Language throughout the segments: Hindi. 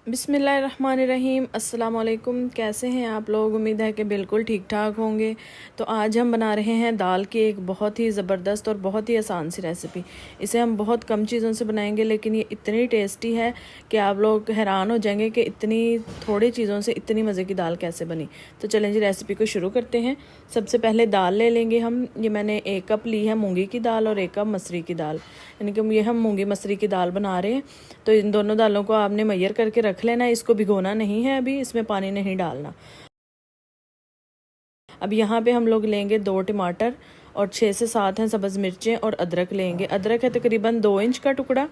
बिस्मिल्लाहिर्रहमानिर्रहीम। अस्सलाम वालेकुम। कैसे हैं आप लोग? उम्मीद है कि बिल्कुल ठीक ठाक होंगे। तो आज हम बना रहे हैं दाल की एक बहुत ही ज़बरदस्त और बहुत ही आसान सी रेसिपी। इसे हम बहुत कम चीज़ों से बनाएंगे, लेकिन ये इतनी टेस्टी है कि आप लोग हैरान हो जाएंगे कि इतनी थोड़ी चीज़ों से इतनी मज़े की दाल कैसे बनी। तो चलें जी, रेसिपी को शुरू करते हैं। सबसे पहले दाल ले लेंगे हम। ये मैंने 1 कप ली है मूंगी की दाल और 1 कप मसरी की दाल, यानी कि ये हम मूंगी मसरी की दाल बना रहे हैं। तो इन दोनों दालों को आपने मैयर करके रख लेना है। इसको भिगोना नहीं है, अभी इसमें पानी नहीं डालना। अब यहाँ पे हम लोग लेंगे 2 टमाटर और 6 से 7 हैं सब्ज़ मिर्चें और अदरक लेंगे। अदरक है तकरीबन 2 इंच का टुकड़ा।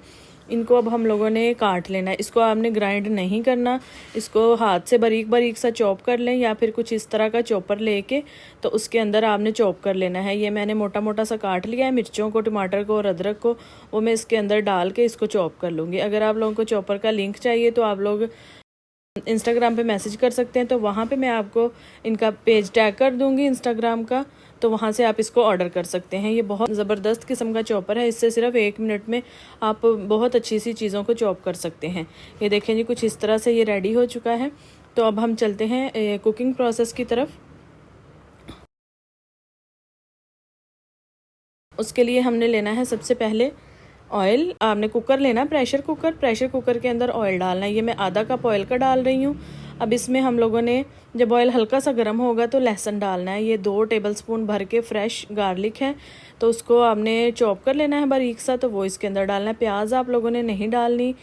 इनको अब हम लोगों ने काट लेना है। इसको आपने ग्राइंड नहीं करना, इसको हाथ से बारीक बारीक सा चॉप कर लें, या फिर कुछ इस तरह का चॉपर लेके तो उसके अंदर आपने चॉप कर लेना है। ये मैंने मोटा मोटा सा काट लिया है मिर्चों को, टमाटर को और अदरक को। वो मैं इसके अंदर डाल के इसको चॉप कर लूँगी। अगर आप लोगों को चॉपर का लिंक चाहिए तो आप लोग इंस्टाग्राम पे मैसेज कर सकते हैं, तो वहाँ पे मैं आपको इनका पेज टैग कर दूँगी इंस्टाग्राम का, तो वहाँ से आप इसको ऑर्डर कर सकते हैं। ये बहुत ज़बरदस्त किस्म का चॉपर है। इससे सिर्फ 1 मिनट में आप बहुत अच्छी सी चीज़ों को चॉप कर सकते हैं। ये देखें जी, कुछ इस तरह से ये रेडी हो चुका है। तो अब हम चलते हैं कुकिंग प्रोसेस की तरफ। उसके लिए हमने लेना है सबसे पहले ऑयल। आपने कुकर लेना, प्रेशर कुकर के अंदर ऑयल डालना है। ये मैं आधा कप ऑयल का डाल रही हूँ। अब इसमें हम लोगों ने, जब ऑयल हल्का सा गर्म होगा तो लहसुन डालना है। ये 2 टेबलस्पून भर के फ्रेश गार्लिक है, तो उसको आपने चॉप कर लेना है बारीक सा, तो वो इसके अंदर डालना है। प्याज आप लोगों ने नहीं डालनी।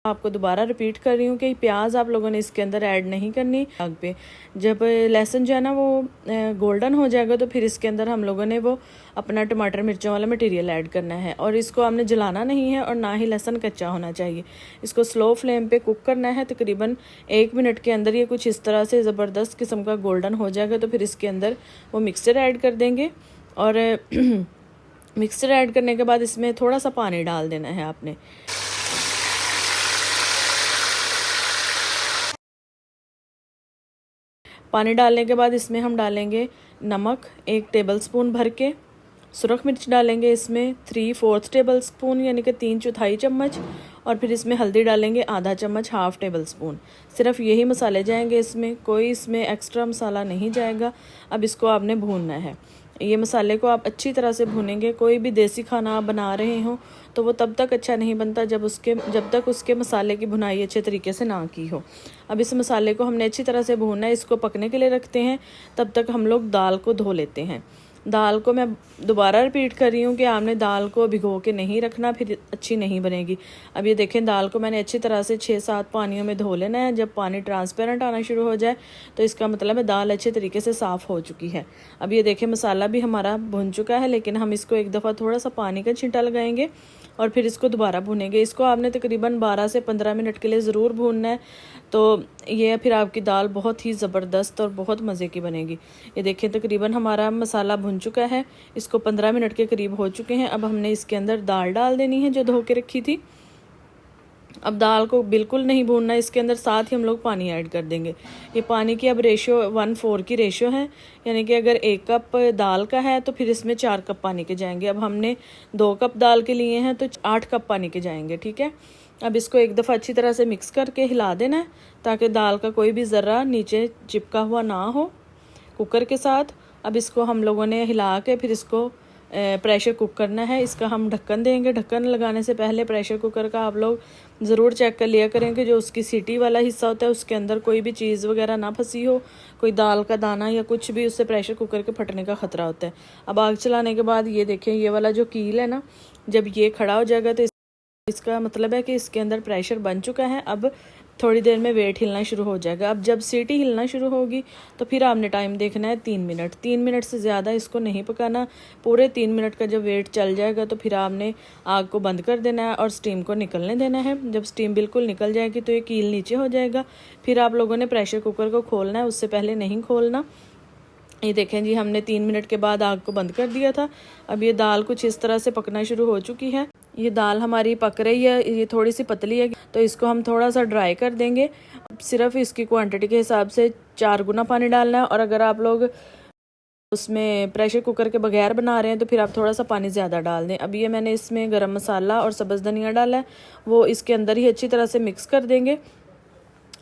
आपको दोबारा रिपीट कर रही हूँ कि प्याज आप लोगों ने इसके अंदर ऐड नहीं करनी। आग पे जब लहसुन जो है ना वो गोल्डन हो जाएगा, तो फिर इसके अंदर हम लोगों ने वो अपना टमाटर मिर्चों वाला मटेरियल ऐड करना है, और इसको हमने जलाना नहीं है और ना ही लहसुन कच्चा होना चाहिए। इसको स्लो फ्लेम पे कुक करना है। तकरीबन 1 मिनट के अंदर ये कुछ इस तरह से ज़बरदस्त किस्म का गोल्डन हो जाएगा, तो फिर इसके अंदर वो मिक्सचर ऐड कर देंगे। और मिक्सचर ऐड करने के बाद इसमें थोड़ा सा पानी डाल देना है आपने। पानी डालने के बाद इसमें हम डालेंगे नमक 1 टेबलस्पून भर के, सुरख मिर्च डालेंगे इसमें 3/4 टेबलस्पून, यानी कि 3/4 चम्मच, और फिर इसमें हल्दी डालेंगे आधा चम्मच, 1/2 टेबलस्पून। सिर्फ यही मसाले जाएंगे इसमें, कोई इसमें एक्स्ट्रा मसाला नहीं जाएगा। अब इसको आपने भूनना है। ये मसाले को आप अच्छी तरह से भूनेंगे। कोई भी देसी खाना आप बना रहे हो तो वो तब तक अच्छा नहीं बनता जब तक उसके मसाले की भुनाई अच्छे तरीके से ना की हो। अब इस मसाले को हमने अच्छी तरह से भूनना है। इसको पकने के लिए रखते हैं। तब तक हम लोग दाल को धो लेते हैं। दाल को मैं दोबारा रिपीट कर रही हूँ कि आपने दाल को भिगो के नहीं रखना, फिर अच्छी नहीं बनेगी। अब ये देखें, दाल को मैंने अच्छी तरह से 6-7 पानियों में धो लेना है। जब पानी ट्रांसपेरेंट आना शुरू हो जाए तो इसका मतलब है दाल अच्छे तरीके से साफ़ हो चुकी है। अब ये देखें, मसाला भी हमारा भुन चुका है, लेकिन हम इसको एक दफ़ा थोड़ा सा पानी का छींटा लगाएंगे और फिर इसको दोबारा भूनेंगे। इसको आपने तकरीबन 12 से 15 मिनट के लिए ज़रूर भूनना है। तो ये फिर आपकी दाल बहुत ही ज़बरदस्त और बहुत मज़े की बनेगी। ये देखिए, तकरीबन हमारा मसाला भुन चुका है। इसको 15 मिनट के करीब हो चुके हैं। अब हमने इसके अंदर दाल डाल देनी है जो धो के रखी थी। अब दाल को बिल्कुल नहीं भूनना, इसके अंदर साथ ही हम लोग पानी ऐड कर देंगे। ये पानी की अब रेशियो 1:4 की रेशियो है, यानी कि अगर 1 कप दाल का है तो फिर इसमें 4 कप पानी के जाएंगे। अब हमने 2 कप दाल के लिए हैं तो 8 कप पानी के जाएंगे, ठीक है। अब इसको एक दफ़ा अच्छी तरह से मिक्स करके हिला देना है, ताकि दाल का कोई भी ज़र्रा नीचे चिपका हुआ ना हो कुकर के साथ। अब इसको हम लोगों ने हिला के फिर इसको प्रेशर कुक करना है। इसका हम ढक्कन देंगे। ढक्कन लगाने से पहले प्रेशर कुकर का आप लोग ज़रूर चेक कर लिया करें कि जो उसकी सीटी वाला हिस्सा होता है उसके अंदर कोई भी चीज़ वगैरह ना फंसी हो, कोई दाल का दाना या कुछ भी, उससे प्रेशर कुकर के फटने का ख़तरा होता है। अब आग चलाने के बाद ये देखें, ये वाला जो कील है ना, जब ये खड़ा हो जाएगा तो इसका मतलब है कि इसके अंदर प्रेशर बन चुका है। अब थोड़ी देर में वेट हिलना शुरू हो जाएगा। अब जब सीटी हिलना शुरू होगी तो फिर आपने टाइम देखना है 3 मिनट। 3 मिनट से ज़्यादा इसको नहीं पकाना। पूरे 3 मिनट का जब वेट चल जाएगा तो फिर आपने आग को बंद कर देना है और स्टीम को निकलने देना है। जब स्टीम बिल्कुल निकल जाएगी तो ये कील नीचे हो जाएगा। फिर आप लोगों ने प्रेशर कुकर को खोलना है, उससे पहले नहीं खोलना। ये देखें जी, हमने 3 मिनट के बाद आग को बंद कर दिया था। अब ये दाल कुछ इस तरह से पकना शुरू हो चुकी है। ये दाल हमारी पक रही है, ये थोड़ी सी पतली है, तो इसको हम थोड़ा सा ड्राई कर देंगे। सिर्फ इसकी क्वांटिटी के हिसाब से 4 गुना पानी डालना है। और अगर आप लोग उसमें प्रेशर कुकर के बगैर बना रहे हैं तो फिर आप थोड़ा सा पानी ज़्यादा डाल दें। अब ये मैंने इसमें गरम मसाला और सब्ज़ धनिया डाला है, वो इसके अंदर ही अच्छी तरह से मिक्स कर देंगे।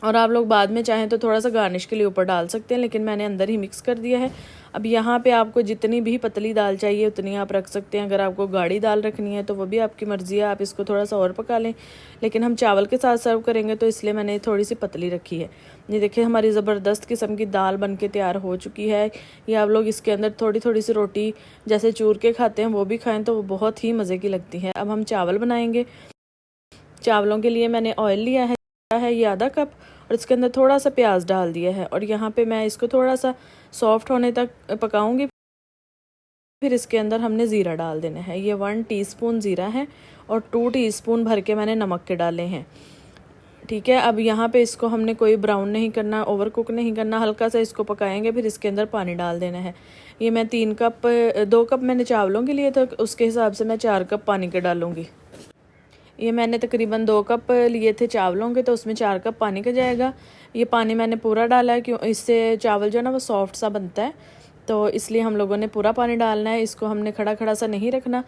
और आप लोग बाद में चाहें तो थोड़ा सा गार्निश के लिए ऊपर डाल सकते हैं, लेकिन मैंने अंदर ही मिक्स कर दिया है। अब यहाँ पे आपको जितनी भी पतली दाल चाहिए उतनी आप रख सकते हैं। अगर आपको गाढ़ी दाल रखनी है तो वो भी आपकी मर्ज़ी है, आप इसको थोड़ा सा और पका लें, लेकिन हम चावल के साथ सर्व करेंगे तो इसलिए मैंने थोड़ी सी पतली रखी है। ये देखिए हमारी ज़बरदस्त किस्म की दाल बन के तैयार हो चुकी है। ये आप लोग इसके अंदर थोड़ी थोड़ी सी रोटी जैसे चूर के खाते हैं वो भी खाएँ तो वो बहुत ही मज़े की लगती है। अब हम चावल बनाएंगे। चावलों के लिए मैंने ऑयल लिया है ये आधा कप, और इसके अंदर थोड़ा सा प्याज डाल दिया है, और यहाँ पे मैं इसको थोड़ा सा सॉफ्ट होने तक पकाऊंगी। फिर इसके अंदर हमने ज़ीरा डाल देना है। ये 1 टीस्पून ज़ीरा है और 2 टीस्पून भर के मैंने नमक के डाले हैं। ठीक है, अब यहाँ पे इसको हमने कोई ब्राउन नहीं करना, ओवर कुक नहीं करना, हल्का सा इसको पकाएंगे। फिर इसके अंदर पानी डाल देना है। ये मैं 2 कप मैंने चावलों के लिए तो उसके हिसाब से मैं 4 कप पानी के डालूँगी। ये मैंने तकरीबन 2 कप लिए थे चावलों के, तो उसमें 4 कप पानी का जाएगा। ये पानी मैंने पूरा डाला है, क्यों इससे चावल जो है ना वो सॉफ्ट सा बनता है, तो इसलिए हम लोगों ने पूरा पानी डालना है। इसको हमने खड़ा खड़ा सा नहीं रखना।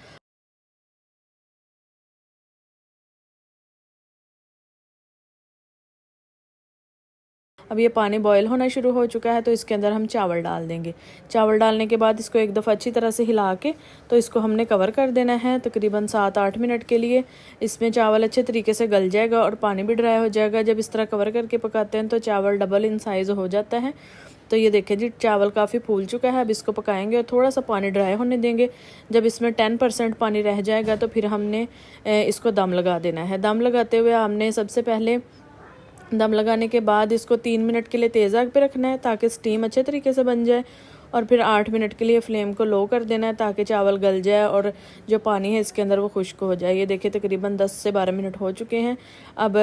अब ये पानी बॉयल होना शुरू हो चुका है, तो इसके अंदर हम चावल डाल देंगे। चावल डालने के बाद इसको एक दफ़ा अच्छी तरह से हिला के तो इसको हमने कवर कर देना है तकरीबन 7-8 मिनट के लिए। इसमें चावल अच्छे तरीके से गल जाएगा और पानी भी ड्राई हो जाएगा। जब इस तरह कवर करके पकाते हैं तो चावल डबल इन साइज़ हो जाता है। तो ये देखें जी, चावल काफ़ी फूल चुका है। अब इसको पकाएंगे और थोड़ा सा पानी ड्राई होने देंगे। जब इसमें 10% पानी रह जाएगा तो फिर हमने इसको दम लगा देना है। दम लगाते हुए हमने सबसे पहले दम लगाने के बाद इसको 3 मिनट के लिए तेज़ आग पे रखना है ताकि स्टीम अच्छे तरीके से बन जाए, और फिर 8 मिनट के लिए फ्लेम को लो कर देना है ताकि चावल गल जाए और जो पानी है इसके अंदर वो खुश्क हो जाए। ये देखिए तकरीबन 10 से 12 मिनट हो चुके हैं। अब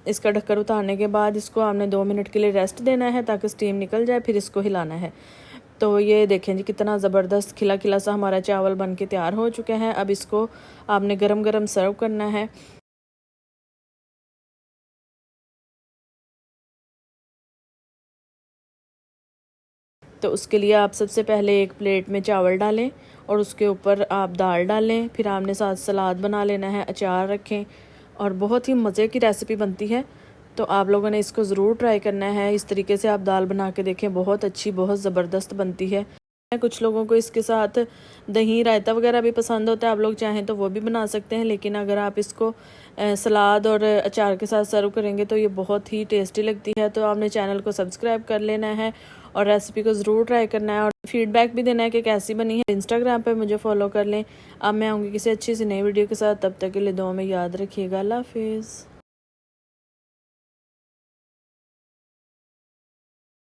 इसका ढक्कन उतारने के बाद इसको हमने 2 मिनट के लिए रेस्ट देना है ताकि स्टीम निकल जाए, फिर इसको हिलाना है। तो ये देखें जी, कितना ज़बरदस्त खिला खिला सा हमारा चावल बन के तैयार हो चुका है। अब इसको आपने गरम गरम सर्व करना है। तो उसके लिए आप सबसे पहले एक प्लेट में चावल डालें और उसके ऊपर आप दाल डालें। फिर आपने साथ सलाद बना लेना है, अचार रखें, और बहुत ही मज़े की रेसिपी बनती है। तो आप लोगों ने इसको ज़रूर ट्राई करना है। इस तरीके से आप दाल बना के देखें, बहुत अच्छी, बहुत ज़बरदस्त बनती है। कुछ लोगों को इसके साथ दही रायता वगैरह भी पसंद होता है, आप लोग चाहें तो वो भी बना सकते हैं। लेकिन अगर आप इसको सलाद और अचार के साथ सर्व करेंगे तो ये बहुत ही टेस्टी लगती है। तो आपने चैनल को सब्सक्राइब कर लेना है और रेसिपी को ज़रूर ट्राई करना है, और फीडबैक भी देना है कि कैसी बनी है। इंस्टाग्राम पे मुझे फॉलो कर लें। अब मैं आऊँगी किसी अच्छी सी नई वीडियो के साथ, तब तक के लिए दुआ में याद रखिएगा। अल्लाह हाफिज़।